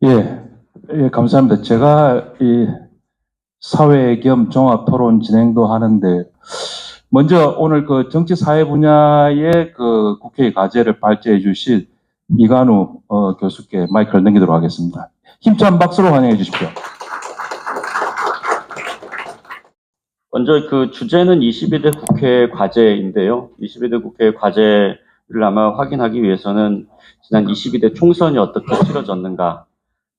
예, 예, 감사합니다. 제가 이 사회 겸 종합 토론 진행도 하는데, 먼저 오늘 그 정치 사회 분야의 그 국회의 과제를 발제해 주신 이관우 교수께 마이크를 넘기도록 하겠습니다. 힘찬 박수로 환영해 주십시오. 먼저 그 주제는 22대 국회 과제인데요. 22대 국회 과제를 아마 확인하기 위해서는 지난 22대 총선이 어떻게 치러졌는가,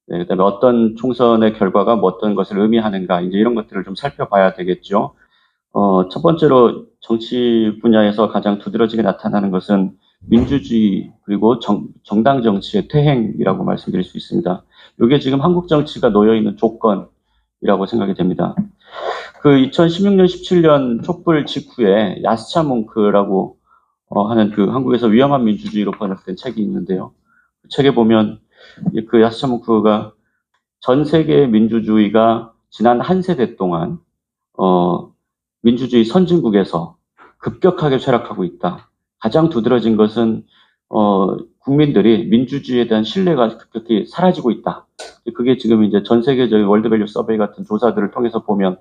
그다음에 어떤 총선의 결과가 뭐 어떤 것을 의미하는가, 이제 이런 것들을 좀 살펴봐야 되겠죠. 첫 번째로 정치 분야에서 가장 두드러지게 나타나는 것은 민주주의 그리고 정당 정치의 퇴행이라고 말씀드릴 수 있습니다. 이게 지금 한국 정치가 놓여 있는 조건이라고 생각이 됩니다. 그 2016년, 17년 촛불 직후에 야스차 뭉크라고 하는 그 한국에서 위험한 민주주의로 번역된 책이 있는데요. 그 책에 보면 그 야스차 뭉크가 전 세계의 민주주의가 지난 한 세대 동안 민주주의 선진국에서 급격하게 쇠락하고 있다. 가장 두드러진 것은 국민들이 민주주의에 대한 신뢰가 급격히 사라지고 있다. 그게 지금 이제 전 세계적인 월드밸류 서베이 같은 조사들을 통해서 보면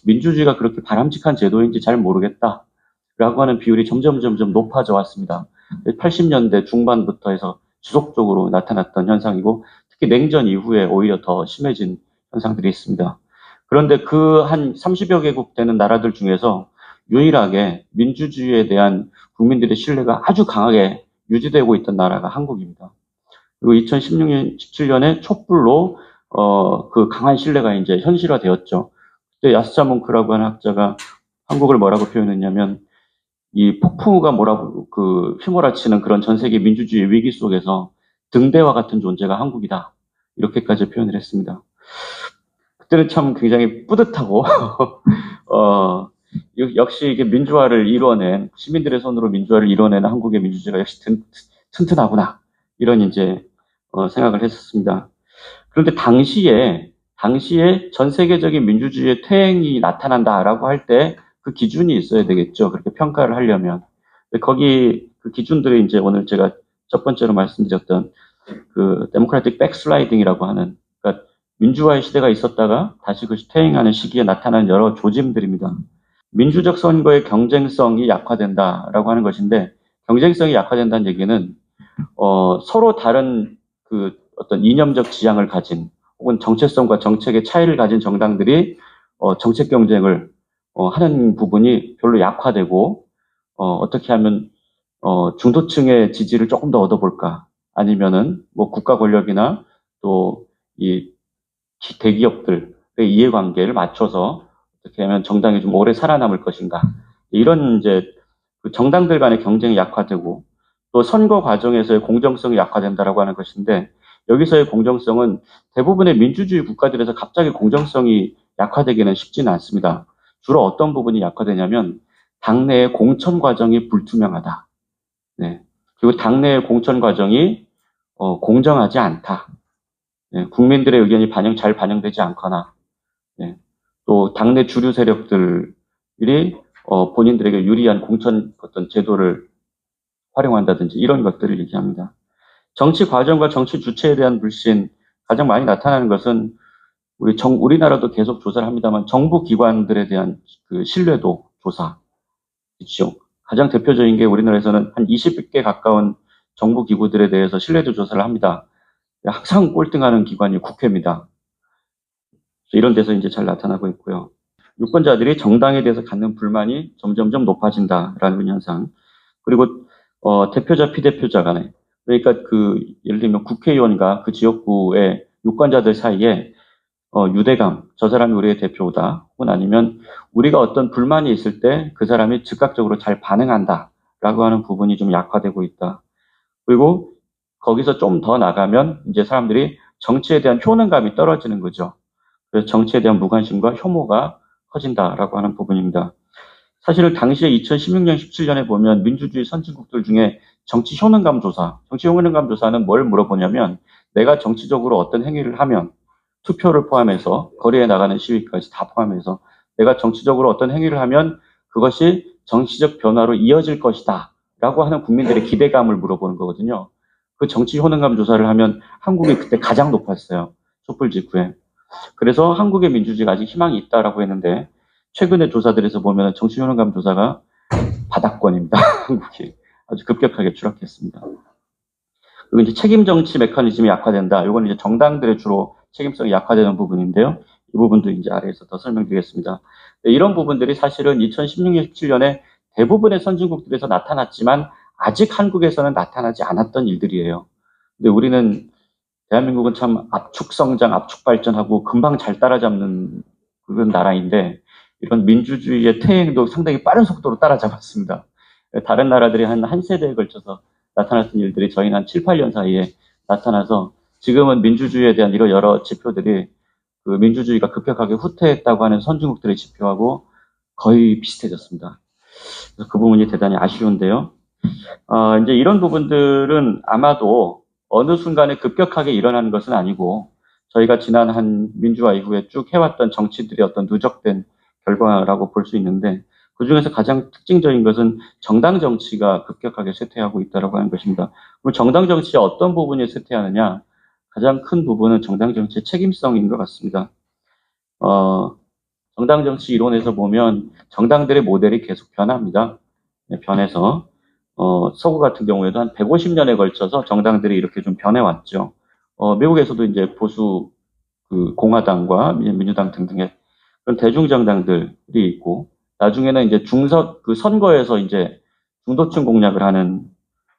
민주주의가 그렇게 바람직한 제도인지 잘 모르겠다. 라고 하는 비율이 점점 높아져 왔습니다. 80년대 중반부터 해서 지속적으로 나타났던 현상이고, 특히 냉전 이후에 오히려 더 심해진 현상들이 있습니다. 그런데 그 한 30여 개국 되는 나라들 중에서 유일하게 민주주의에 대한 국민들의 신뢰가 아주 강하게 유지되고 있던 나라가 한국입니다. 그리고 2016년, 17년에 촛불로 그 강한 신뢰가 이제 현실화되었죠. 그때 야스차 몽크라고 하는 학자가 한국을 뭐라고 표현했냐면, 이 폭풍우가 뭐라고 그 휘몰아치는 그런 전 세계 민주주의 위기 속에서 등대와 같은 존재가 한국이다. 이렇게까지 표현을 했습니다. 그때는 참 굉장히 뿌듯하고 역시 이게 민주화를 이뤄낸, 시민들의 손으로 민주화를 이뤄내는 한국의 민주주의가 역시 튼튼하구나, 이런 이제 생각을 했었습니다. 그런데 당시에 전 세계적인 민주주의의 퇴행이 나타난다라고 할 때 그 기준이 있어야 되겠죠. 그렇게 평가를 하려면. 거기 그 기준들이 이제 오늘 제가 첫 번째로 말씀드렸던 그 데모크라틱 백슬라이딩이라고 하는, 그러니까 민주화의 시대가 있었다가 다시 그 퇴행하는 시기에 나타나는 여러 조짐들입니다. 민주적 선거의 경쟁성이 약화된다라고 하는 것인데, 경쟁성이 약화된다는 얘기는 서로 다른 그 어떤 이념적 지향을 가진, 혹은 정체성과 정책의 차이를 가진 정당들이 정책 경쟁을 하는 부분이 별로 약화되고, 어떻게 하면 중도층의 지지를 조금 더 얻어볼까, 아니면은 뭐 국가 권력이나 또 이 대기업들의 이해관계를 맞춰서 어떻게 하면 정당이 좀 오래 살아남을 것인가, 이런 이제 그 정당들 간의 경쟁이 약화되고, 또 선거 과정에서의 공정성이 약화된다라고 하는 것인데, 여기서의 공정성은 대부분의 민주주의 국가들에서 갑자기 공정성이 약화되기는 쉽지는 않습니다. 주로 어떤 부분이 약화되냐면, 당내의 공천 과정이 불투명하다. 네. 그리고 당내의 공천 과정이 공정하지 않다. 네. 국민들의 의견이 잘 반영되지 않거나, 네. 또 당내 주류 세력들이 본인들에게 유리한 공천 어떤 제도를 활용한다든지, 이런 것들을 얘기합니다. 정치 과정과 정치 주체에 대한 불신, 가장 많이 나타나는 것은 우리나라도 계속 조사를 합니다만, 정부 기관들에 대한 그 신뢰도 조사 있죠. 가장 대표적인 게 우리나라에서는 한 20개 가까운 정부 기구들에 대해서 신뢰도 조사를 합니다. 항상 꼴등하는 기관이 국회입니다. 이런 데서 이제 잘 나타나고 있고요. 유권자들이 정당에 대해서 갖는 불만이 점점 높아진다라는 현상. 그리고 대표자, 피대표자 간에, 그러니까 그 예를 들면 국회의원과 그 지역구의 유권자들 사이에 유대감, 저 사람이 우리의 대표다, 혹은 아니면 우리가 어떤 불만이 있을 때 그 사람이 즉각적으로 잘 반응한다라고 하는 부분이 좀 약화되고 있다. 그리고 거기서 좀 더 나가면 이제 사람들이 정치에 대한 효능감이 떨어지는 거죠. 그래서 정치에 대한 무관심과 혐오가 커진다라고 하는 부분입니다. 사실은 당시에 2016년, 17년에 보면 민주주의 선진국들 중에 정치 효능감 조사는 뭘 물어보냐면, 내가 정치적으로 어떤 행위를 하면, 투표를 포함해서 거리에 나가는 시위까지 다 포함해서 내가 정치적으로 어떤 행위를 하면 그것이 정치적 변화로 이어질 것이다 라고 하는 국민들의 기대감을 물어보는 거거든요. 그 정치 효능감 조사를 하면 한국이 그때 가장 높았어요. 촛불 직후에. 그래서 한국의 민주주의가 아직 희망이 있다라고 했는데 최근의 조사들에서 보면 정치 효능감 조사가 바닥권입니다. 한국이 아주 급격하게 추락했습니다. 그리고 이제 책임 정치 메커니즘이 약화된다. 이건 이제 정당들의 주로 책임성이 약화되는 부분인데요. 이 부분도 이제 아래에서 더 설명드리겠습니다. 이런 부분들이 사실은 2016년, 17년에 대부분의 선진국들에서 나타났지만 아직 한국에서는 나타나지 않았던 일들이에요. 근데 우리는 대한민국은 참 압축 성장, 압축 발전하고 금방 잘 따라잡는 그런 나라인데 이런 민주주의의 퇴행도 상당히 빠른 속도로 따라잡았습니다. 다른 나라들이 한 세대에 걸쳐서 나타났던 일들이 저희는 한 7, 8년 사이에 나타나서 지금은 민주주의에 대한 이런 여러 지표들이 그 민주주의가 급격하게 후퇴했다고 하는 선진국들의 지표하고 거의 비슷해졌습니다. 그래서 그 부분이 대단히 아쉬운데요. 이제 이런 부분들은 아마도 어느 순간에 급격하게 일어나는 것은 아니고 저희가 지난 한 민주화 이후에 쭉 해왔던 정치들의 어떤 누적된 결과라고 볼 수 있는데 그 중에서 가장 특징적인 것은 정당 정치가 급격하게 쇠퇴하고 있다고 하는 것입니다. 그럼 정당 정치의 어떤 부분이 쇠퇴하느냐? 가장 큰 부분은 정당 정치의 책임성인 것 같습니다. 정당 정치 이론에서 보면 정당들의 모델이 계속 변합니다. 변해서 서구 같은 경우에도 한 150년에 걸쳐서 정당들이 이렇게 좀 변해왔죠. 미국에서도 이제 보수 그 공화당과 민주당 등등의 그런 대중정당들이 있고, 나중에는 이제 그 선거에서 이제 중도층 공략을 하는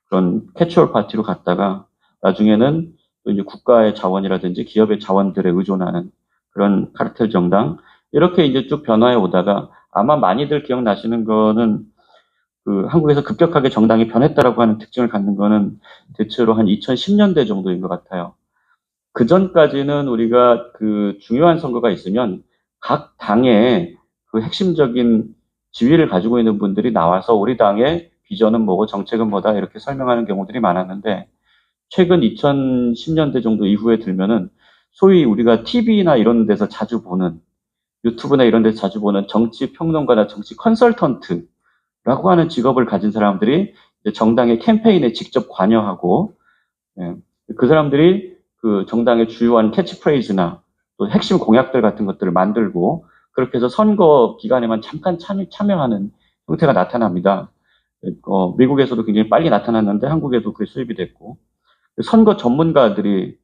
그런 캐치얼 파티로 갔다가, 나중에는 또 이제 국가의 자원이라든지 기업의 자원들에 의존하는 그런 카르텔 정당, 이렇게 이제 쭉 변화해 오다가 아마 많이들 기억나시는 거는 그 한국에서 급격하게 정당이 변했다라고 하는 특징을 갖는 거는 대체로 한 2010년대 정도인 것 같아요. 그 전까지는 우리가 그 중요한 선거가 있으면 각 당의 그 핵심적인 지위를 가지고 있는 분들이 나와서 우리 당의 비전은 뭐고 정책은 뭐다 이렇게 설명하는 경우들이 많았는데 최근 2010년대 정도 이후에 들면은 소위 우리가 TV나 이런 데서 자주 보는 유튜브나 이런 데서 자주 보는 정치 평론가나 정치 컨설턴트라고 하는 직업을 가진 사람들이 정당의 캠페인에 직접 관여하고 그 사람들이 그 정당의 주요한 캐치프레이즈나 또 핵심 공약들 같은 것들을 만들고 그렇게 해서 선거 기간에만 잠깐 참여하는 형태가 나타납니다. 미국에서도 굉장히 빨리 나타났는데 한국에도 그게 수입이 됐고 선거 전문가들이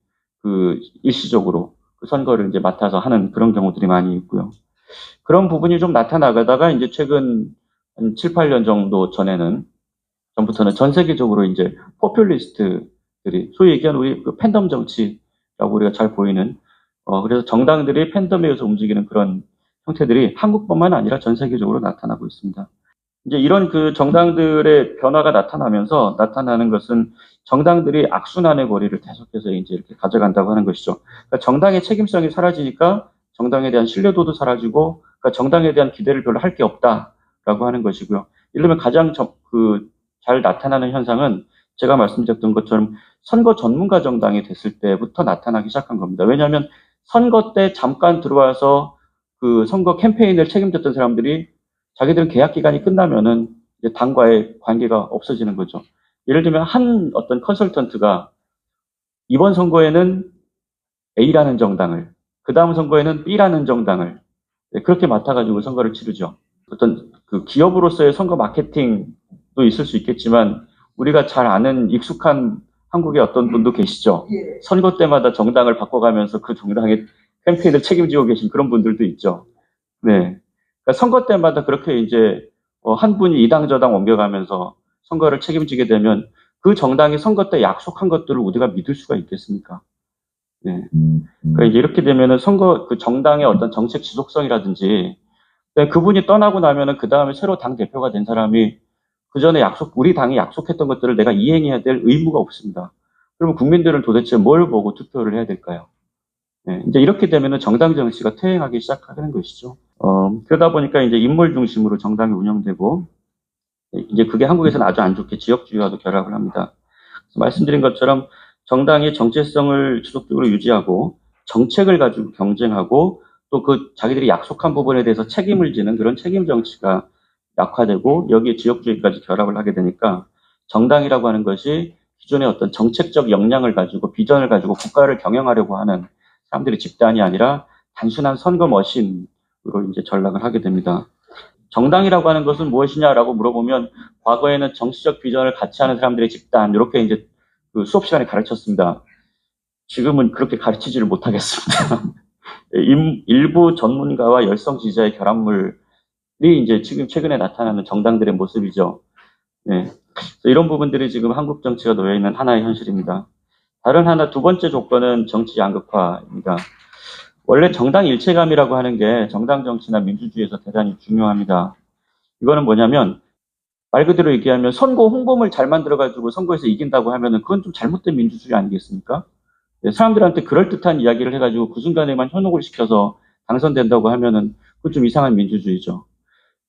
그 일시적으로 그 선거를 이제 맡아서 하는 그런 경우들이 많이 있고요. 그런 부분이 좀 나타나가다가 이제 최근 한 7, 8년 정도 전부터는 전 세계적으로 이제 포퓰리스트들이 소위 얘기하는 우리 그 팬덤 정치라고 우리가 잘 보이는 그래서 정당들이 팬덤에 의해서 움직이는 그런 형태들이 한국뿐만 아니라 전 세계적으로 나타나고 있습니다. 이제 이런 그 정당들의 변화가 나타나면서 나타나는 것은 정당들이 악순환의 거리를 계속해서 이제 이렇게 가져간다고 하는 것이죠. 그러니까 정당의 책임성이 사라지니까 정당에 대한 신뢰도도 사라지고, 그러니까 정당에 대한 기대를 별로 할 게 없다라고 하는 것이고요. 예를 들면 가장 잘 나타나는 현상은 제가 말씀드렸던 것처럼 선거 전문가 정당이 됐을 때부터 나타나기 시작한 겁니다. 왜냐하면 선거 때 잠깐 들어와서 그 선거 캠페인을 책임졌던 사람들이 자기들 계약 기간이 끝나면은 이제 당과의 관계가 없어지는 거죠. 예를 들면 한 어떤 컨설턴트가 이번 선거에는 A라는 정당을, 그 다음 선거에는 B라는 정당을 그렇게 맡아가지고 선거를 치르죠. 어떤 그 기업으로서의 선거 마케팅도 있을 수 있겠지만 우리가 잘 아는 익숙한 한국의 어떤 분도 계시죠. 선거 때마다 정당을 바꿔가면서 그 정당의 캠페인을 책임지고 계신 그런 분들도 있죠. 네. 그러니까 선거 때마다 그렇게 이제 한 분이 이 당 저 당 옮겨가면서 선거를 책임지게 되면 그 정당이 선거 때 약속한 것들을 우리가 믿을 수가 있겠습니까? 네. 그러니까 이제 이렇게 되면은 그 정당의 어떤 정책 지속성이라든지 그분이 떠나고 나면은 그 다음에 새로 당 대표가 된 사람이 그 전에 우리 당이 약속했던 것들을 내가 이행해야 될 의무가 없습니다. 그러면 국민들은 도대체 뭘 보고 투표를 해야 될까요? 네, 이제 이렇게 되면은 정당 정치가 퇴행하기 시작하는 것이죠. 그러다 보니까 이제 인물 중심으로 정당이 운영되고, 이제 그게 한국에서는 아주 안 좋게 지역주의와도 결합을 합니다. 말씀드린 것처럼 정당이 정체성을 지속적으로 유지하고, 정책을 가지고 경쟁하고, 또 그 자기들이 약속한 부분에 대해서 책임을 지는 그런 책임 정치가 약화되고, 여기에 지역주의까지 결합을 하게 되니까, 정당이라고 하는 것이 기존의 어떤 정책적 역량을 가지고 비전을 가지고 국가를 경영하려고 하는 사람들의 집단이 아니라 단순한 선거 머신으로 이제 전락을 하게 됩니다. 정당이라고 하는 것은 무엇이냐라고 물어보면 과거에는 정치적 비전을 같이 하는 사람들의 집단 이렇게 이제 그 수업 시간에 가르쳤습니다. 지금은 그렇게 가르치지를 못하겠습니다. 일부 전문가와 열성 지지자의 결합물이 이제 지금 최근에 나타나는 정당들의 모습이죠. 네. 이런 부분들이 지금 한국 정치가 놓여 있는 하나의 현실입니다. 다른 하나 두 번째 조건은 정치 양극화입니다. 원래 정당 일체감이라고 하는 게 정당 정치나 민주주의에서 대단히 중요합니다. 이거는 뭐냐면 말 그대로 얘기하면 선거 홍보물 잘 만들어가지고 선거에서 이긴다고 하면은 그건 좀 잘못된 민주주의 아니겠습니까? 네, 사람들한테 그럴듯한 이야기를 해가지고 그 순간에만 현혹을 시켜서 당선된다고 하면은 그건 좀 이상한 민주주의죠.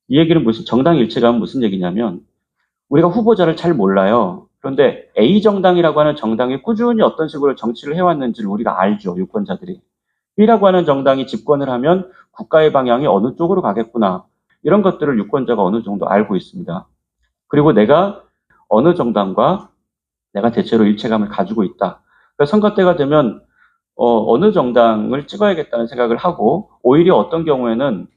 이 얘기는 무슨 정당 일체감은 무슨 얘기냐면 우리가 후보자를 잘 몰라요. 그런데 A 정당이라고 하는 정당이 꾸준히 어떤 식으로 정치를 해왔는지를 우리가 알죠. 유권자들이. B라고 하는 정당이 집권을 하면 국가의 방향이 어느 쪽으로 가겠구나. 이런 것들을 유권자가 어느 정도 알고 있습니다. 그리고 내가 어느 정당과 내가 대체로 일체감을 가지고 있다. 그러니까 선거 때가 되면 어느 정당을 찍어야겠다는 생각을 하고 오히려 어떤 경우에는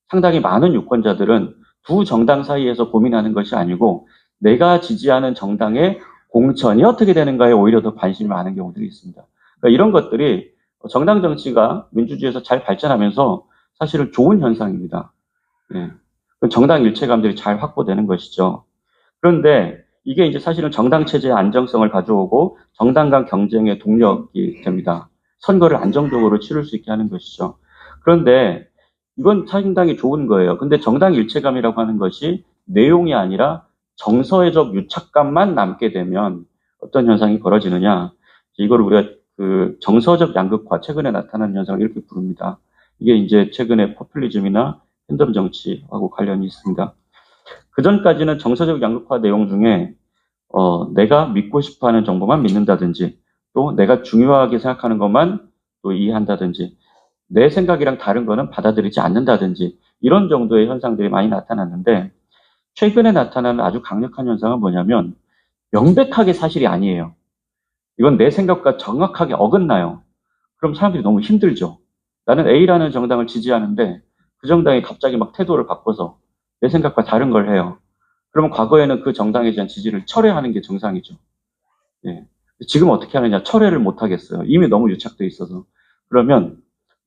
상당히 많은 유권자들은 두 정당 사이에서 고민하는 것이 아니고 내가 지지하는 정당의 공천이 어떻게 되는가에 오히려 더 관심이 많은 경우들이 있습니다. 그러니까 이런 것들이 정당 정치가 민주주의에서 잘 발전하면서 사실은 좋은 현상입니다. 네. 정당 일체감들이 잘 확보되는 것이죠. 그런데 이게 이제 사실은 정당 체제의 안정성을 가져오고 정당 간 경쟁의 동력이 됩니다. 선거를 안정적으로 치를 수 있게 하는 것이죠. 그런데 이건 상당히 좋은 거예요. 근데 정당 일체감이라고 하는 것이 내용이 아니라 정서적 유착감만 남게 되면 어떤 현상이 벌어지느냐. 이걸 우리가 그 정서적 양극화, 최근에 나타난 현상을 이렇게 부릅니다. 이게 이제 최근에 포퓰리즘이나 팬덤 정치하고 관련이 있습니다. 그 전까지는 정서적 양극화 내용 중에 내가 믿고 싶어하는 정보만 믿는다든지 또 내가 중요하게 생각하는 것만 또 이해한다든지 내 생각이랑 다른 거는 받아들이지 않는다든지 이런 정도의 현상들이 많이 나타났는데 최근에 나타나는 아주 강력한 현상은 뭐냐면 명백하게 사실이 아니에요. 이건 내 생각과 정확하게 어긋나요. 그럼 사람들이 너무 힘들죠. 나는 A라는 정당을 지지하는데 그 정당이 갑자기 막 태도를 바꿔서 내 생각과 다른 걸 해요. 그러면 과거에는 그 정당에 대한 지지를 철회하는 게 정상이죠. 예. 지금 어떻게 하느냐? 철회를 못 하겠어요. 이미 너무 유착돼 있어서. 그러면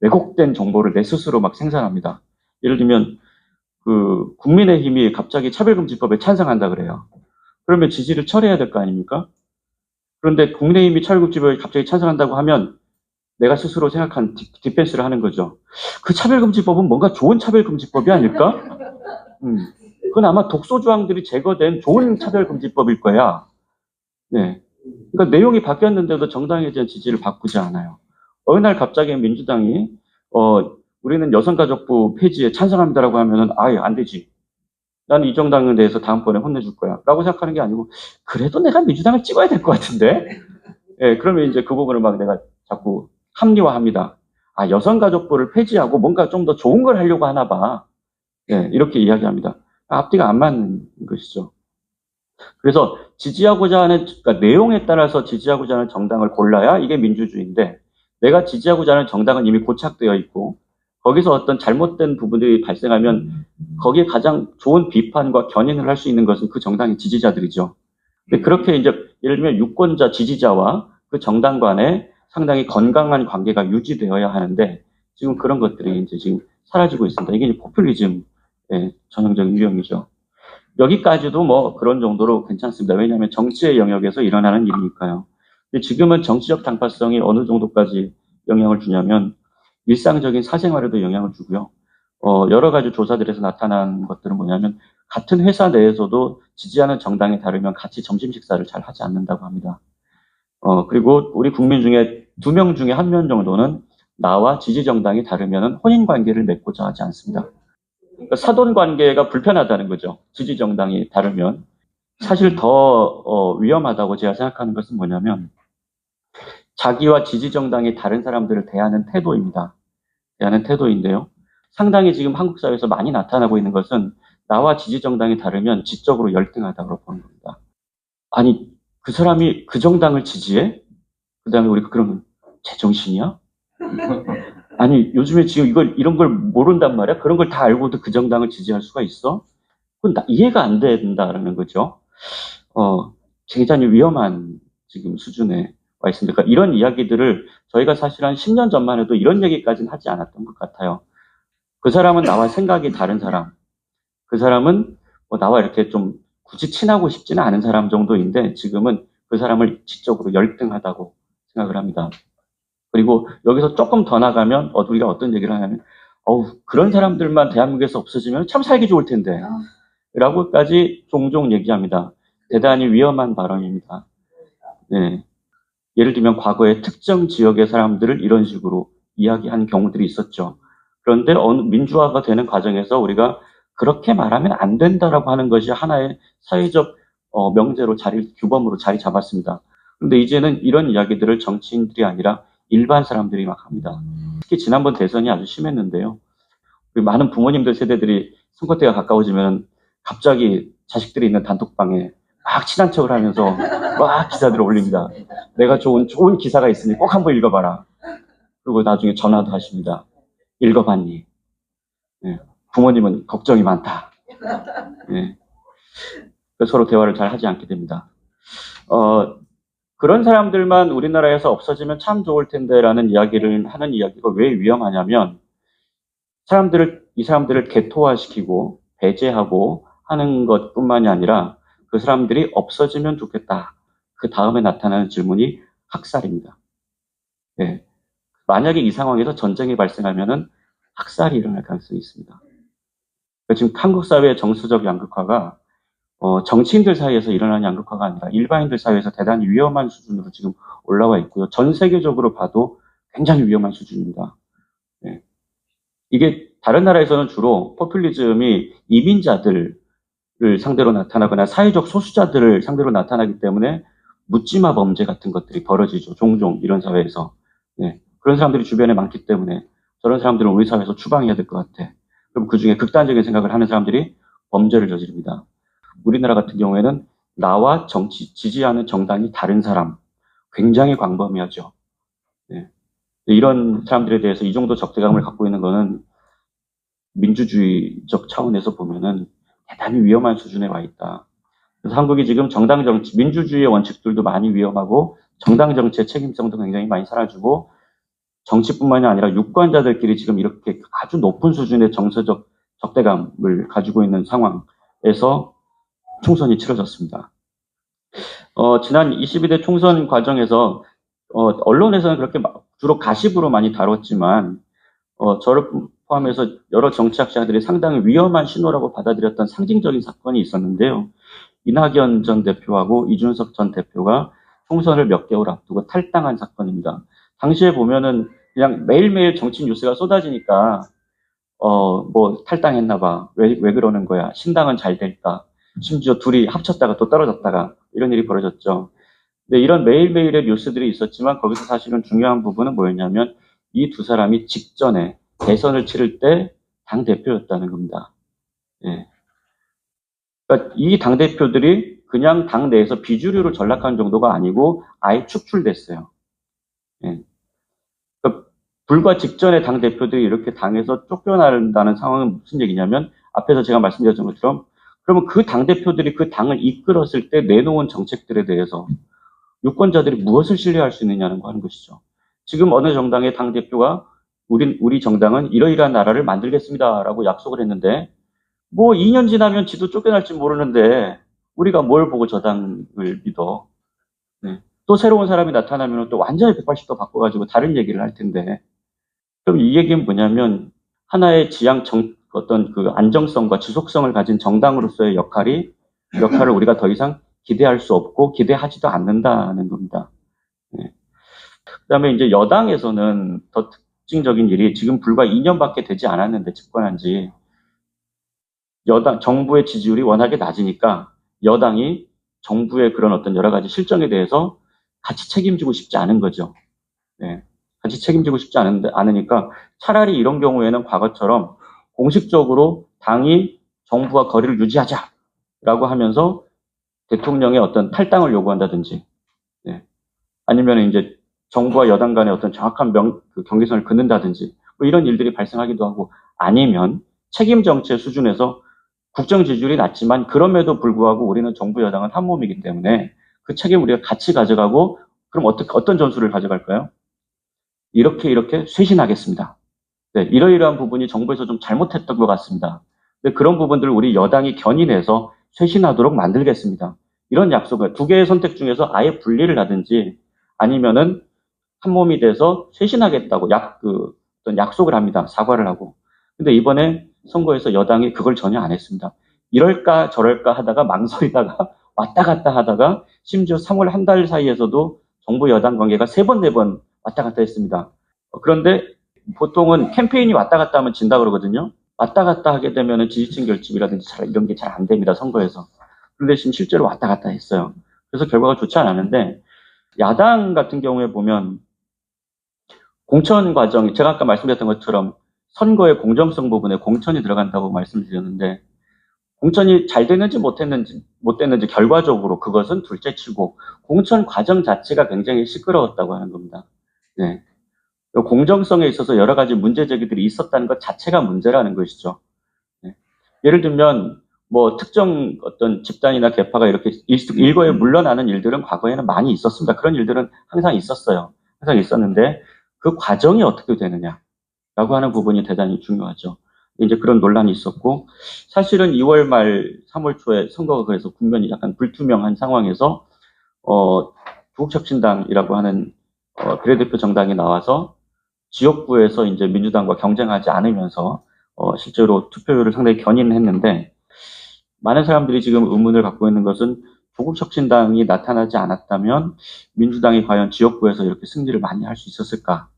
왜곡된 정보를 내 스스로 막 생산합니다. 예를 들면 그 국민의힘이 갑자기 차별금지법에 찬성한다 그래요. 그러면 지지를 철회해야 될 거 아닙니까? 그런데 국민의힘이 차별금지법에 갑자기 찬성한다고 하면 내가 스스로 생각한 디펜스를 하는 거죠. 그 차별금지법은 뭔가 좋은 차별금지법이 아닐까? 그건 아마 독소 조항들이 제거된 좋은 차별금지법일 거야. 네. 그러니까 내용이 바뀌었는데도 정당에 대한 지지를 바꾸지 않아요. 어느 날 갑자기 민주당이 우리는 여성가족부 폐지에 찬성합니다라고 하면은 아예 안 되지. 나는 이 정당에 대해서 다음번에 혼내줄 거야. 라고 생각하는 게 아니고 그래도 내가 민주당을 찍어야 될 것 같은데. 예, 그러면 이제 그 부분을 막 내가 자꾸 합리화합니다. 아, 여성가족부를 폐지하고 뭔가 좀 더 좋은 걸 하려고 하나 봐. 예, 이렇게 이야기합니다. 앞뒤가 안 맞는 것이죠. 그래서 지지하고자 하는, 그러니까 내용에 따라서 지지하고자 하는 정당을 골라야 이게 민주주의인데, 내가 지지하고자 하는 정당은 이미 고착되어 있고, 거기서 어떤 잘못된 부분들이 발생하면 거기에 가장 좋은 비판과 견인을 할 수 있는 것은 그 정당의 지지자들이죠. 근데 그렇게 이제 예를 들면 유권자, 지지자와 그 정당 간에 상당히 건강한 관계가 유지되어야 하는데 지금 그런 것들이 이제 지금 사라지고 있습니다. 이게 이제 포퓰리즘의 전형적인 유형이죠. 여기까지도 뭐 그런 정도로 괜찮습니다. 왜냐하면 정치의 영역에서 일어나는 일이니까요. 근데 지금은 정치적 단파성이 어느 정도까지 영향을 주냐면 일상적인 사생활에도 영향을 주고요. 여러 가지 조사들에서 나타난 것들은 뭐냐면 같은 회사 내에서도 지지하는 정당이 다르면 같이 점심 식사를 잘 하지 않는다고 합니다. 그리고 우리 국민 중에 2명 중에 1명 정도는 나와 지지 정당이 다르면 혼인 관계를 맺고자 하지 않습니다. 그러니까 사돈 관계가 불편하다는 거죠. 지지 정당이 다르면. 사실 더 위험하다고 제가 생각하는 것은 뭐냐면 자기와 지지 정당이 다른 사람들을 대하는 태도입니다. 대하는 태도인데요. 상당히 지금 한국 사회에서 많이 나타나고 있는 것은 나와 지지 정당이 다르면 지적으로 열등하다고 보는 겁니다. 아니 그 사람이 그 정당을 지지해? 그 다음에 우리가 그러면 제정신이야? 아니, 요즘에 지금 이런 걸 모른단 말이야? 그런 걸 다 알고도 그 정당을 지지할 수가 있어? 그건 이해가 안 된다라는 거죠. 굉장히 위험한 지금 수준에 와 있습니다. 그러니까 이런 이야기들을 저희가 사실 한 10년 전만 해도 이런 얘기까지는 하지 않았던 것 같아요. 그 사람은 나와 생각이 다른 사람, 그 사람은 나와 이렇게 좀 굳이 친하고 싶지는 않은 사람 정도인데 지금은 그 사람을 지적으로 열등하다고 생각을 합니다. 그리고 여기서 조금 더 나가면 우리가 어떤 얘기를 하냐면 그런 사람들만 대한민국에서 없어지면 참 살기 좋을 텐데 라고까지 종종 얘기합니다. 대단히 위험한 발언입니다. 네. 예를 들면 과거에 특정 지역의 사람들을 이런 식으로 이야기한 경우들이 있었죠. 그런데 어느 민주화가 되는 과정에서 우리가 그렇게 말하면 안 된다라고 하는 것이 하나의 사회적 명제로 규범으로 자리 잡았습니다. 그런데 이제는 이런 이야기들을 정치인들이 아니라 일반 사람들이 막 합니다. 특히 지난번 대선이 아주 심했는데요. 많은 부모님들 세대들이 선거 때가 가까워지면 갑자기 자식들이 있는 단톡방에 막 친한 척을 하면서 막 기사들을 올립니다. 내가 좋은 기사가 있으니 꼭 한번 읽어봐라. 그리고 나중에 전화도 하십니다. 읽어봤니? 네. 부모님은 걱정이 많다. 네. 서로 대화를 잘 하지 않게 됩니다. 그런 사람들만 우리나라에서 없어지면 참 좋을 텐데라는 이야기를 하는 이야기가 왜 위험하냐면 이 사람들을 개토화시키고 배제하고 하는 것뿐만이 아니라 그 사람들이 없어지면 좋겠다. 그 다음에 나타나는 질문이 학살입니다. 네. 만약에 이 상황에서 전쟁이 발생하면은 학살이 일어날 가능성이 있습니다. 그러니까 지금 한국 사회의 정서적 양극화가 정치인들 사이에서 일어나는 양극화가 아니라 일반인들 사이에서 대단히 위험한 수준으로 지금 올라와 있고요. 전 세계적으로 봐도 굉장히 위험한 수준입니다. 네. 이게 다른 나라에서는 주로 포퓰리즘이 이민자들을 상대로 나타나거나 사회적 소수자들을 상대로 나타나기 때문에 묻지마 범죄 같은 것들이 벌어지죠. 종종 이런 사회에서. 네. 그런 사람들이 주변에 많기 때문에 저런 사람들은 우리 사회에서 추방해야 될 것 같아. 그럼 그중에 극단적인 생각을 하는 사람들이 범죄를 저지릅니다. 우리나라 같은 경우에는 나와 지지하는 정당이 다른 사람, 굉장히 광범위하죠. 네. 이런 사람들에 대해서 이 정도 적대감을 갖고 있는 거는 민주주의적 차원에서 보면은 대단히 위험한 수준에 와 있다. 그래서 한국이 지금 정당 정치, 민주주의의 원칙들도 많이 위험하고 정당 정치의 책임성도 굉장히 많이 사라지고 정치뿐만이 아니라 유권자들끼리 지금 이렇게 아주 높은 수준의 정서적 적대감을 가지고 있는 상황에서 총선이 치러졌습니다. 지난 22대 총선 과정에서 언론에서는 그렇게 주로 가십으로 많이 다뤘지만 저를 포함해서 여러 정치학자들이 상당히 위험한 신호라고 받아들였던 상징적인 사건이 있었는데요. 이낙연 전 대표하고 이준석 전 대표가 총선을 몇 개월 앞두고 탈당한 사건입니다. 당시에 보면은 그냥 매일매일 정치 뉴스가 쏟아지니까 뭐 탈당했나 봐. 왜 그러는 거야? 신당은 잘 될까? 심지어 둘이 합쳤다가 또 떨어졌다가 이런 일이 벌어졌죠. 근데 이런 매일매일의 뉴스들이 있었지만 거기서 사실은 중요한 부분은 뭐였냐면 이 두 사람이 직전에 대선을 치를 때 당대표였다는 겁니다. 예. 그러니까 이 당대표들이 그냥 당 내에서 비주류로 전락한 정도가 아니고 아예 축출됐어요. 예. 그러니까 불과 직전에 당대표들이 이렇게 당에서 쫓겨난다는 상황은 무슨 얘기냐면 앞에서 제가 말씀드렸던 것처럼 그러면 그 당대표들이 그 당을 이끌었을 때 내놓은 정책들에 대해서 유권자들이 무엇을 신뢰할 수 있느냐는 거 하는 것이죠. 지금 어느 정당의 당대표가 우리 정당은 이러이러한 나라를 만들겠습니다라고 약속을 했는데 뭐 2년 지나면 지도 쫓겨날지 모르는데 우리가 뭘 보고 저 당을 믿어. 네. 또 새로운 사람이 나타나면 또 완전히 180도 바꿔가지고 다른 얘기를 할 텐데 그럼 이 얘기는 뭐냐면 하나의 어떤 그 안정성과 지속성을 가진 정당으로서의 역할을 우리가 더 이상 기대할 수 없고 기대하지도 않는다는 겁니다. 네. 그다음에 이제 여당에서는 더 특징적인 일이 지금 불과 2년밖에 되지 않았는데 집권한 지 정부의 지지율이 워낙에 낮으니까 여당이 정부의 그런 어떤 여러 가지 실정에 대해서 같이 책임지고 싶지 않은 거죠. 네. 같이 책임지고 싶지 않으니까 차라리 이런 경우에는 과거처럼 공식적으로 당이 정부와 거리를 유지하자라고 하면서 대통령의 어떤 탈당을 요구한다든지, 네. 아니면 이제 정부와 여당 간의 어떤 정확한 그 경계선을 긋는다든지, 뭐 이런 일들이 발생하기도 하고, 아니면 책임 정치의 수준에서 국정 지지율이 낮지만 그럼에도 불구하고 우리는 정부 여당은 한 몸이기 때문에 그 책임 우리가 같이 가져가고, 그럼 어떤 전술을 가져갈까요? 이렇게 쇄신하겠습니다. 네, 이러이러한 부분이 정부에서 좀 잘못했던 것 같습니다. 근데 그런 부분들을 우리 여당이 견인해서 쇄신하도록 만들겠습니다. 이런 약속을 두 개의 선택 중에서 아예 분리를 하든지 아니면은 한 몸이 돼서 쇄신하겠다고 어떤 약속을 합니다. 사과를 하고. 근데 이번에 선거에서 여당이 그걸 전혀 안 했습니다. 이럴까 저럴까 하다가 망설이다가 왔다 갔다 하다가 심지어 3월 한 달 사이에서도 정부 여당 관계가 3번, 4번 왔다 갔다 했습니다. 그런데 보통은 캠페인이 왔다 갔다 하면 진다 그러거든요. 왔다 갔다 하게 되면 지지층 결집이라든지 이런 게 잘 안 됩니다. 선거에서. 그런데 지금 실제로 왔다 갔다 했어요. 그래서 결과가 좋지 않았는데 야당 같은 경우에 보면 공천 과정, 제가 아까 말씀드렸던 것처럼 선거의 공정성 부분에 공천이 들어간다고 말씀드렸는데 공천이 잘 됐는지 못 됐는지 결과적으로 그것은 둘째치고 공천 과정 자체가 굉장히 시끄러웠다고 하는 겁니다. 네. 공정성에 있어서 여러 가지 문제 제기들이 있었다는 것 자체가 문제라는 것이죠. 네. 예를 들면 뭐 특정 어떤 집단이나 계파가 이렇게 일거에 물러나는 일들은 과거에는 많이 있었습니다. 그런 일들은 항상 있었어요. 항상 있었는데 그 과정이 어떻게 되느냐라고 하는 부분이 대단히 중요하죠. 이제 그런 논란이 있었고 사실은 2월 말 3월 초에 선거가 그래서 국면이 약간 불투명한 상황에서 조국혁신당이라고 하는 비례대표 정당이 나와서 지역구에서 이제 민주당과 경쟁하지 않으면서 실제로 투표율을 상당히 견인했는데 많은 사람들이 지금 의문을 갖고 있는 것은 조국혁신당이 나타나지 않았다면 민주당이 과연 지역구에서 이렇게 승리를 많이 할 수 있었을까?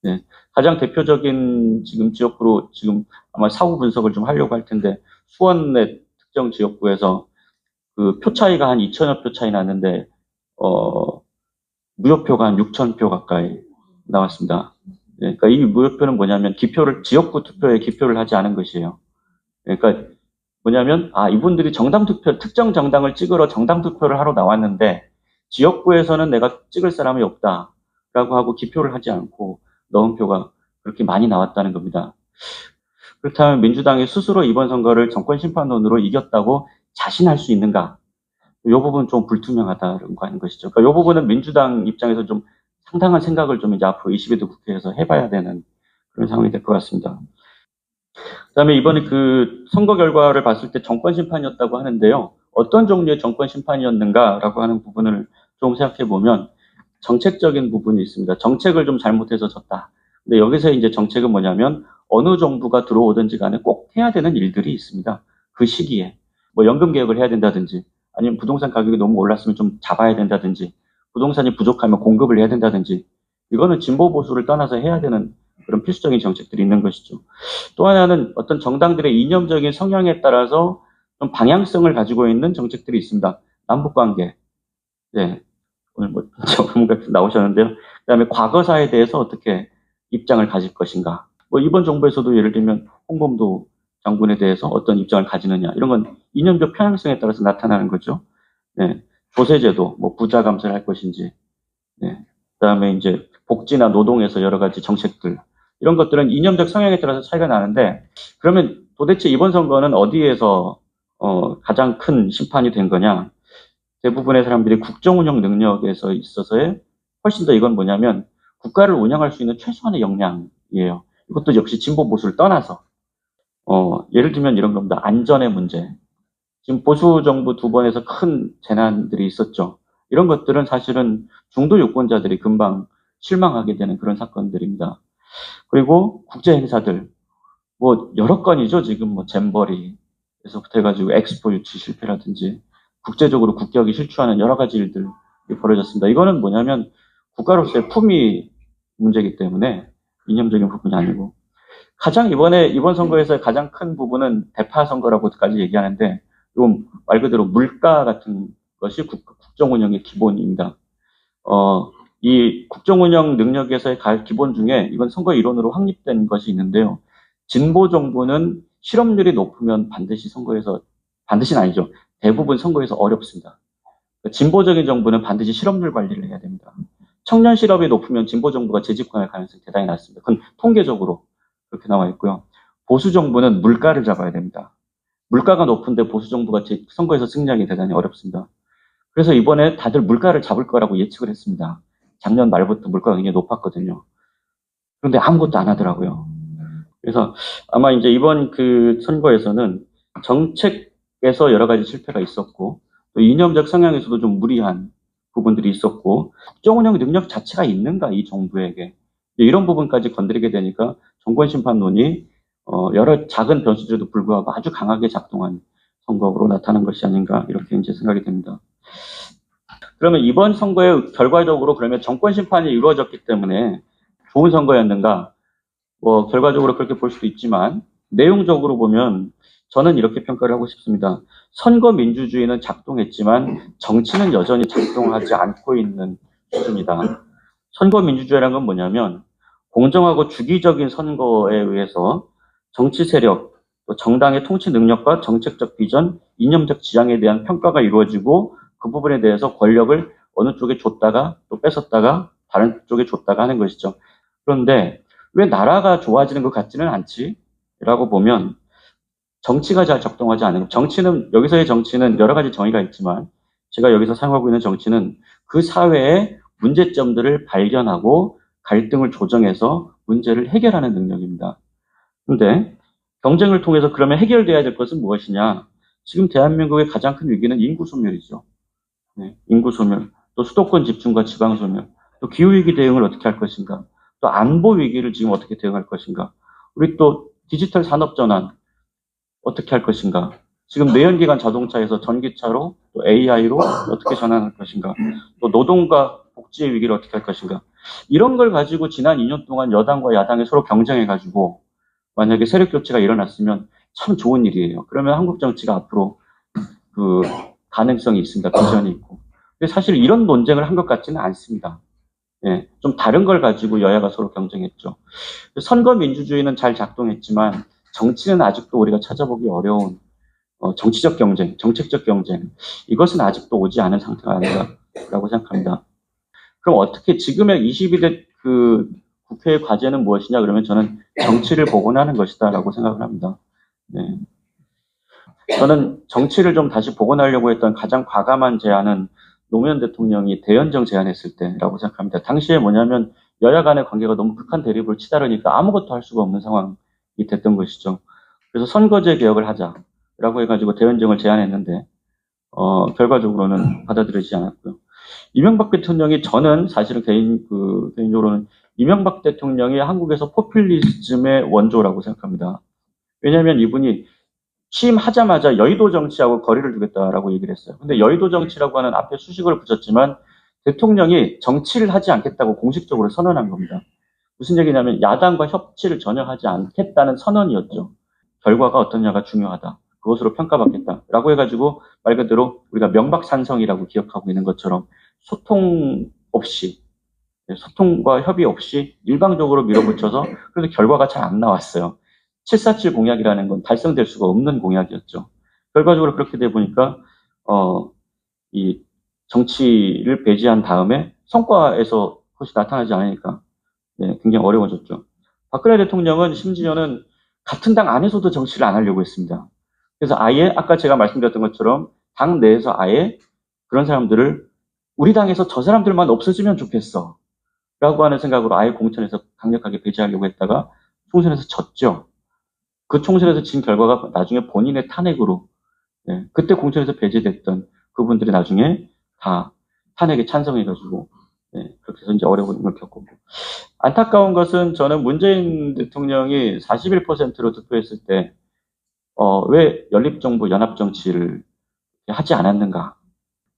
네. 가장 대표적인 지금 지역구로 지금 아마 사후 분석을 좀 하려고 할 텐데 수원의 특정 지역구에서 그 표 차이가 한 2천여 표 차이 났는데 무효표가 한 6천 표 가까이 나왔습니다. 네. 그러니까 이 무효표는 뭐냐면 지역구 투표에 기표를 하지 않은 것이에요. 그러니까 뭐냐면 이분들이 특정 정당을 찍으러 정당 투표를 하러 나왔는데 지역구에서는 내가 찍을 사람이 없다라고 하고 기표를 하지 않고 넣은 표가 그렇게 많이 나왔다는 겁니다. 그렇다면 민주당이 스스로 이번 선거를 정권 심판론으로 이겼다고 자신할 수 있는가? 이 부분은 좀 불투명하다는 거 하는 것이죠. 그러니까 이 부분은 민주당 입장에서 좀 상당한 생각을 좀 이제 앞으로 22대 국회에서 해봐야 되는 그런 상황이 될 것 같습니다. 그다음에 이번에 그 선거 결과를 봤을 때 정권 심판이었다고 하는데요. 어떤 종류의 정권 심판이었는가라고 하는 부분을 좀 생각해 보면 정책적인 부분이 있습니다. 정책을 좀 잘못해서 졌다. 근데 여기서 이제 정책은 뭐냐면 어느 정부가 들어오든지 간에 꼭 해야 되는 일들이 있습니다. 그 시기에 뭐 연금 개혁을 해야 된다든지 아니면 부동산 가격이 너무 올랐으면 좀 잡아야 된다든지 부동산이 부족하면 공급을 해야 된다든지 이거는 진보 보수를 떠나서 해야 되는 그런 필수적인 정책들이 있는 것이죠. 또 하나는 어떤 정당들의 이념적인 성향에 따라서 좀 방향성을 가지고 있는 정책들이 있습니다. 남북관계. 네. 오늘 뭐 전문가 나오셨는데요. 그다음에 과거사에 대해서 어떻게 입장을 가질 것인가. 뭐 이번 정부에서도 예를 들면 홍범도 장군에 대해서 어떤 입장을 가지느냐 이런 건 이념적 편향성에 따라서 나타나는 거죠. 네. 조세제도, 뭐 부자 감세를 할 것인지, 네. 그다음에 이제 복지나 노동에서 여러 가지 정책들 이런 것들은 이념적 성향에 따라서 차이가 나는데 그러면 도대체 이번 선거는 어디에서 가장 큰 심판이 된 거냐? 대부분의 사람들이 국정 운영 능력에서 있어서의 훨씬 더 이건 뭐냐면 국가를 운영할 수 있는 최소한의 역량이에요. 이것도 역시 진보 보수를 떠나서 예를 들면 이런 겁니다. 안전의 문제. 지금 보수 정부 2번에서 큰 재난들이 있었죠. 이런 것들은 사실은 중도 유권자들이 금방 실망하게 되는 그런 사건들입니다. 그리고 국제 행사들 뭐 여러 건이죠. 지금 뭐 잼버리에서부터 해가지고 엑스포 유치 실패라든지 국제적으로 국격이 실추하는 여러 가지 일들이 벌어졌습니다. 이거는 뭐냐면 국가로서의 품위 문제이기 때문에 이념적인 부분이 아니고 가장 이번 선거에서 가장 큰 부분은 대파 선거라고까지 얘기하는데 좀 말 그대로 물가 같은 것이 국정 운영의 기본입니다. 이 국정 운영 능력에서의 기본 중에 이건 선거 이론으로 확립된 것이 있는데요. 진보 정부는 실업률이 높으면 반드시는 아니죠. 대부분 선거에서 어렵습니다. 진보적인 정부는 반드시 실업률 관리를 해야 됩니다. 청년 실업이 높으면 진보 정부가 재집권할 가능성이 대단히 낮습니다. 그건 통계적으로 그렇게 나와 있고요. 보수 정부는 물가를 잡아야 됩니다. 물가가 높은데 보수 정부가 선거에서 승리하기 대단히 어렵습니다. 그래서 이번에 다들 물가를 잡을 거라고 예측을 했습니다. 작년 말부터 물가가 굉장히 높았거든요. 그런데 아무것도 안 하더라고요. 그래서 아마 이제 이번 그 선거에서는 정책에서 여러 가지 실패가 있었고, 또 이념적 성향에서도 좀 무리한 부분들이 있었고, 국정 운영 능력 자체가 있는가, 이 정부에게. 이런 부분까지 건드리게 되니까 정권 심판론이 여러 작은 변수들에도 불구하고 아주 강하게 작동한 선거로 나타난 것이 아닌가, 이렇게 이제 생각이 됩니다. 그러면 이번 선거에 결과적으로 그러면 정권 심판이 이루어졌기 때문에 좋은 선거였는가? 뭐 결과적으로 그렇게 볼 수도 있지만 내용적으로 보면 저는 이렇게 평가를 하고 싶습니다. 선거 민주주의는 작동했지만 정치는 여전히 작동하지 않고 있는 수준이다. 선거 민주주의라는 건 뭐냐면 공정하고 주기적인 선거에 의해서 정치 세력, 또 정당의 통치 능력과 정책적 비전, 이념적 지향에 대한 평가가 이루어지고 그 부분에 대해서 권력을 어느 쪽에 줬다가 또 뺏었다가 다른 쪽에 줬다가 하는 것이죠. 그런데 왜 나라가 좋아지는 것 같지는 않지? 라고 보면 정치가 잘 작동하지 않는, 정치는, 여기서의 정치는 여러 가지 정의가 있지만 제가 여기서 사용하고 있는 정치는 그 사회의 문제점들을 발견하고 갈등을 조정해서 문제를 해결하는 능력입니다. 그런데 경쟁을 통해서 그러면 해결돼야 될 것은 무엇이냐? 지금 대한민국의 가장 큰 위기는 인구 소멸이죠. 네, 인구 소멸, 또 수도권 집중과 지방 소멸, 또 기후 위기 대응을 어떻게 할 것인가, 또 안보 위기를 지금 어떻게 대응할 것인가, 우리 또 디지털 산업 전환 어떻게 할 것인가, 지금 내연기관 자동차에서 전기차로 또 AI로 어떻게 전환할 것인가, 또 노동과 복지의 위기를 어떻게 할 것인가, 이런 걸 가지고 지난 2년 동안 여당과 야당이 서로 경쟁해가지고 만약에 세력 교체가 일어났으면 참 좋은 일이에요. 그러면 한국 정치가 앞으로 그 가능성이 있습니다. 비전이 있고. 근데 사실 이런 논쟁을 한 것 같지는 않습니다. 예, 좀 다른 걸 가지고 여야가 서로 경쟁했죠. 선거 민주주의는 잘 작동했지만 정치는 아직도 우리가 찾아보기 어려운 정치적 경쟁, 정책적 경쟁, 이것은 아직도 오지 않은 상태가 아닌가라고 생각합니다. 그럼 어떻게 지금의 22대 그 국회의 과제는 무엇이냐 그러면 저는 정치를 복원하는 것이다라고 생각을 합니다. 네. 저는 정치를 좀 다시 복원하려고 했던 가장 과감한 제안은 노무현 대통령이 대연정 제안했을 때라고 생각합니다. 당시에 뭐냐면 여야 간의 관계가 너무 극한 대립을 치달으니까 아무것도 할 수가 없는 상황이 됐던 것이죠. 그래서 선거제 개혁을 하자라고 해가지고 대연정을 제안했는데 결과적으로는 받아들이지 않았고요. 이명박 대통령이 저는 사실은 개인적으로는 이명박 대통령이 한국에서 포퓰리즘의 원조라고 생각합니다. 왜냐하면 이분이 취임하자마자 여의도 정치하고 거리를 두겠다라고 얘기를 했어요. 근데 여의도 정치라고 하는 앞에 수식어를 붙였지만 대통령이 정치를 하지 않겠다고 공식적으로 선언한 겁니다. 무슨 얘기냐면 야당과 협치를 전혀 하지 않겠다는 선언이었죠. 결과가 어떠냐가 중요하다. 그것으로 평가받겠다라고 해가지고 말 그대로 우리가 명박산성이라고 기억하고 있는 것처럼 소통 없이, 소통과 협의 없이 일방적으로 밀어붙여서 그래서 결과가 잘 안 나왔어요. 747 공약이라는 건 달성될 수가 없는 공약이었죠. 결과적으로 그렇게 돼 보니까 이 정치를 배제한 다음에 성과에서 그것이 나타나지 않으니까 굉장히 어려워졌죠. 박근혜 대통령은 심지어는 같은 당 안에서도 정치를 안 하려고 했습니다. 그래서 아예 아까 제가 말씀드렸던 것처럼 당 내에서 아예 그런 사람들을 우리 당에서 저 사람들만 없어지면 좋겠어 라고 하는 생각으로 아예 공천에서 강력하게 배제하려고 했다가 총선에서 졌죠. 그 총선에서 진 결과가 나중에 본인의 탄핵으로, 그때 공천에서 배제됐던 그분들이 나중에 다 탄핵에 찬성해가지고, 그렇게 해서 이제 어려움을 겪었고. 안타까운 것은 저는 문재인 대통령이 41%로 득표했을 때, 왜 연립정부 연합정치를 하지 않았는가.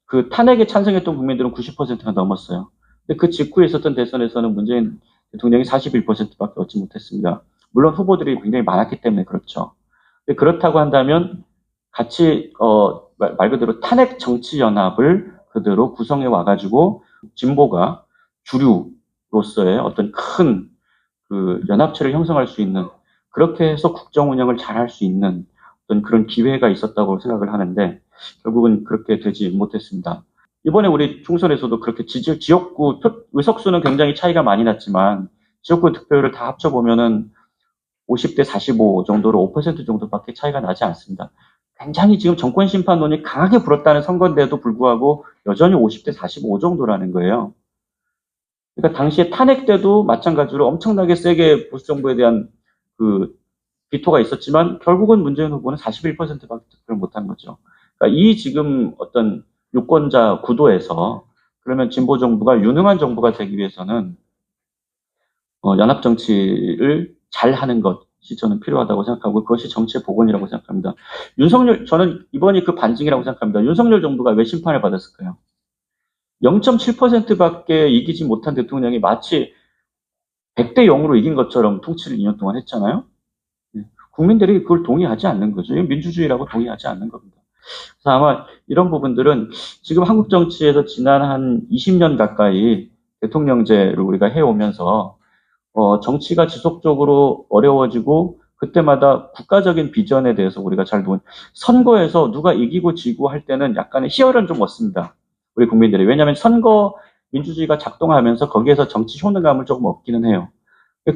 그 탄핵에 찬성했던 국민들은 90%가 넘었어요. 근데 그 직후에 있었던 대선에서는 문재인 대통령이 41%밖에 얻지 못했습니다. 물론 후보들이 굉장히 많았기 때문에 그렇죠. 근데 그렇다고 한다면 같이 말 그대로 탄핵 정치 연합을 그대로 구성해 와가지고 진보가 주류로서의 어떤 큰 그 연합체를 형성할 수 있는, 그렇게 해서 국정 운영을 잘 할 수 있는 어떤 그런 기회가 있었다고 생각을 하는데 결국은 그렇게 되지 못했습니다. 이번에 우리 총선에서도 그렇게 지역구 의석수는 굉장히 차이가 많이 났지만 지역구 득표율을 다 합쳐보면은 50대 45 정도로 5% 정도밖에 차이가 나지 않습니다. 굉장히 지금 정권 심판론이 강하게 불었다는 선거인데도 불구하고 여전히 50대 45 정도라는 거예요. 그러니까 당시에 탄핵 때도 마찬가지로 엄청나게 세게 보수 정부에 대한 그 비토가 있었지만 결국은 문재인 후보는 41%밖에 득표를 못한 거죠. 그러니까 이 지금 어떤 유권자 구도에서 그러면 진보 정부가 유능한 정부가 되기 위해서는 연합 정치를 잘 하는 것이 저는 필요하다고 생각하고 그것이 정치의 복원이라고 생각합니다. 저는 이번이 그 반증이라고 생각합니다. 윤석열 정부가 왜 심판을 받았을까요? 0.7%밖에 이기지 못한 대통령이 마치 100대 0으로 이긴 것처럼 통치를 2년 동안 했잖아요. 국민들이 그걸 동의하지 않는 거죠. 이건 민주주의라고 동의하지 않는 겁니다. 그래서 아마 이런 부분들은 지금 한국 정치에서 지난 한 20년 가까이 대통령제를 우리가 해오면서 정치가 지속적으로 어려워지고 그때마다 국가적인 비전에 대해서 우리가 잘 선거에서 누가 이기고 지고 할 때는 약간의 희열은 좀 얻습니다. 우리 국민들이. 왜냐하면 선거 민주주의가 작동하면서 거기에서 정치 효능감을 조금 얻기는 해요.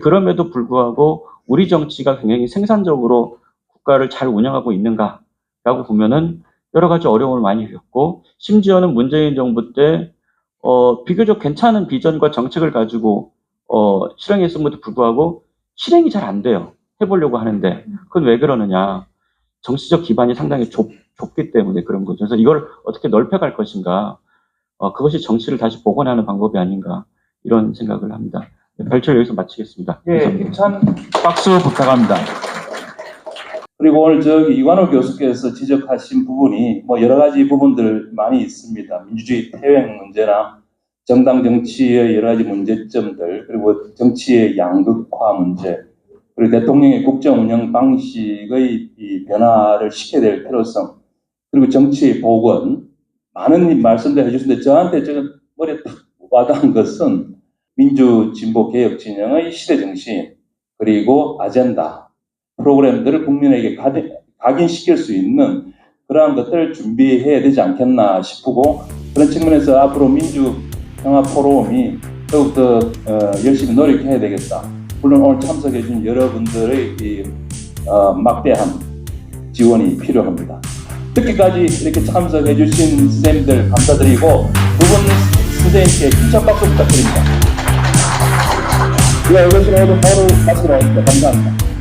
그럼에도 불구하고 우리 정치가 굉장히 생산적으로 국가를 잘 운영하고 있는가라고 보면은 여러 가지 어려움을 많이 겪고 심지어는 문재인 정부 때 비교적 괜찮은 비전과 정책을 가지고 실행했음에도 불구하고 실행이 잘 안 돼요. 해보려고 하는데 그건 왜 그러느냐. 정치적 기반이 상당히 좁기 때문에 그런 거죠. 그래서 이걸 어떻게 넓혀갈 것인가. 그것이 정치를 다시 복원하는 방법이 아닌가 이런 생각을 합니다. 발표를 여기서 마치겠습니다. 예, 힘찬 박수 부탁합니다. 그리고 오늘 이관호 교수께서 지적하신 부분이 뭐 여러 가지 부분들 많이 있습니다. 민주주의 퇴행 문제나 정당 정치의 여러 가지 문제점들, 그리고 정치의 양극화 문제, 그리고 대통령의 국정 운영 방식의 이 변화를 시켜야 될 필요성, 그리고 정치의 복원, 많은 말씀들 해주셨는데 저한테 지금 머리에 딱 와닿은 것은 민주 진보 개혁 진영의 시대 정신, 그리고 아젠다, 프로그램들을 국민에게 각인시킬 수 있는 그러한 것들을 준비해야 되지 않겠나 싶고, 그런 측면에서 앞으로 민주 평화 포럼이 더욱더 열심히 노력해야 되겠다. 물론 오늘 참석해준 여러분들의 이 막대한 지원이 필요합니다. 늦게까지 이렇게 참석해주신 선생님들 감사드리고 두 분 선생님께 힘찬 박수 부탁드립니다. 이것이 오늘 바로 마치도록 하겠습니다. 감사합니다.